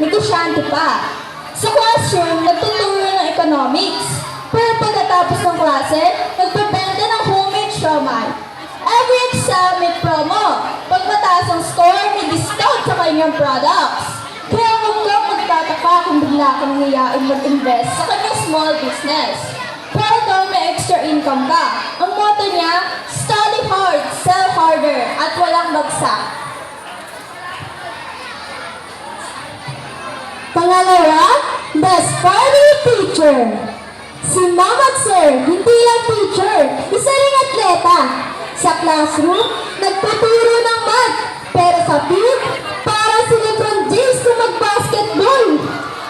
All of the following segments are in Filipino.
negosyante pa. Sa classroom, nagtuturo ng economics. Pero pagkatapos ng klase, nagbebenta ng homemade siomai. Every exam may promo. Pag mataas ang score, may discount sa kanyang products. Kaya huwag kang magtataka kung bigla kang nangyayaan mag-invest sa kanyang small business. Pero daw may extra income ka. Ang motto niya, study hard, sell harder, at walang bagsak. Pangalawa, best party teacher. Si Ma'am at Sir, hindi lang teacher, isa ring atleta. Sa classroom, nagtuturo ng math, pero sa field, para si Lebron James kung mag-basketball.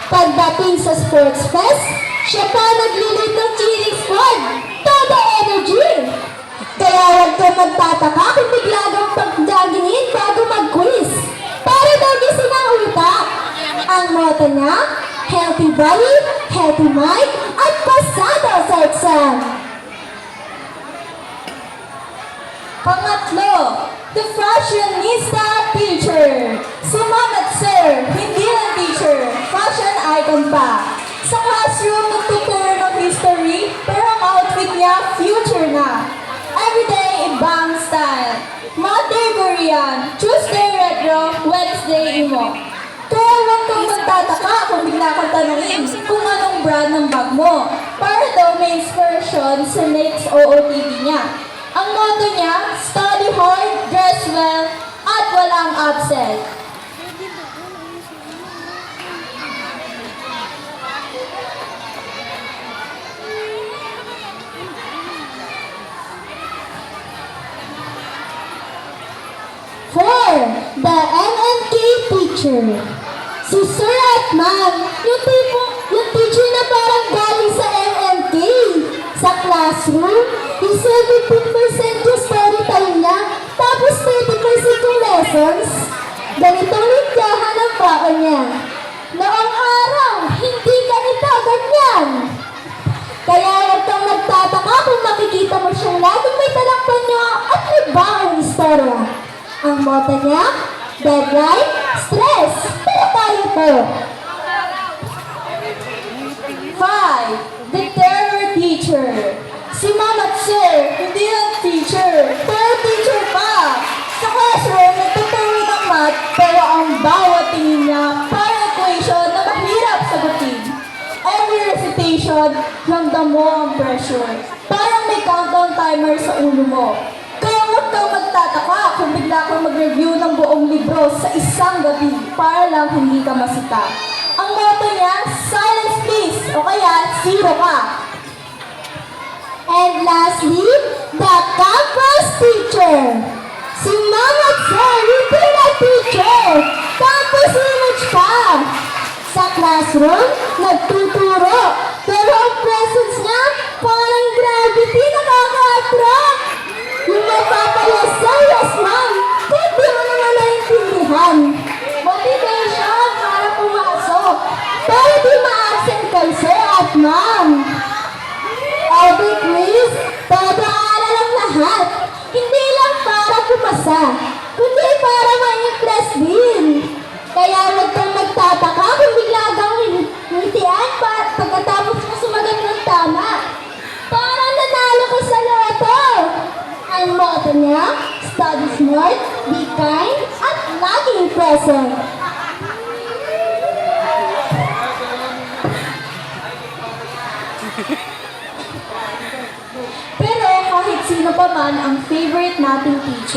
Pagdating sa sports fest, siya pa naglilid ng cheering squad. Todo energy! Kaya huwag kang magtataka kung bigla kang pag-joggingin bago mag-quiz. Para daw gising ang utak. Ang motto niya, healthy body, healthy mind, at pasado sa exam. Pangatlo, the fashionista teacher. Si Ma'am at Sir, hindi lang teacher, fashion icon pa. Sa classroom, nagtuturo ng history, pero ang outfit niya, future na. Everyday, ibang style. Monday, Korean. Tuesday, retro. Wednesday, emo. Kaya huwag kang magtataka kung bigla kang tanungin kung anong brand ng bag mo. Para daw may inspiration sa next OOTD niya. Ang motto niya, study hard, dress well, at walang absent. Four, the MNK teacher. Si Sir at Ma'am, yung teacher na parang galing sa MNK. Sa classroom, yung 17% yung storytime niya, tapos 30% yung lessons. Ganitong lidyahan ang baon niya. Noong araw, hindi ganito, ganyan. Kaya huwag kang nagtataka kung makikita mo siyang laging may talakpan niya at may baong istorya. Ang motto niya, deadline, stress. Pero tayo to. 5. The terror teacher. Si Ma'am at Sir, hindi lang teacher, pero teacher pa. Sa classroom, nagtuturo ng math, pero ang bawat tingin niya, parang equation na mahirap sagutin. Every recitation, ramdam mo ang pressure. Parang may countdown timer sa ulo mo. Kaya huwag kang magtataka kung bigla kang mag-review ng buong libro sa isang gabi para lang hindi ka masita. Ang motto niya, silence please, o kaya zero ka. And lastly, the campus teacher. Si Ma'am at Sir, hindi na teacher. Campus image pa. Sa classroom, nagtuturo. Pero ang presence niya, parang gravity, nakaka-attract. Yung nagpapayas sa yes, ma'am. Kaya di mo naman naintindihan. Motivation para pumasok. Pero di ma-absent kay Sir at Ma'am. Every quiz, pag-aaral ang lahat. Hindi lang para pumasa, kundi para ma-impress din. Kaya huwag kang magtataka kung bigla kang ngitian pagkatapos mo sumagot ng tama. Parang nanalo ka sa loto. Ang motto niya, study smart, be kind, at laging present. Pero kahit sino pa man ang favorite nating teacher,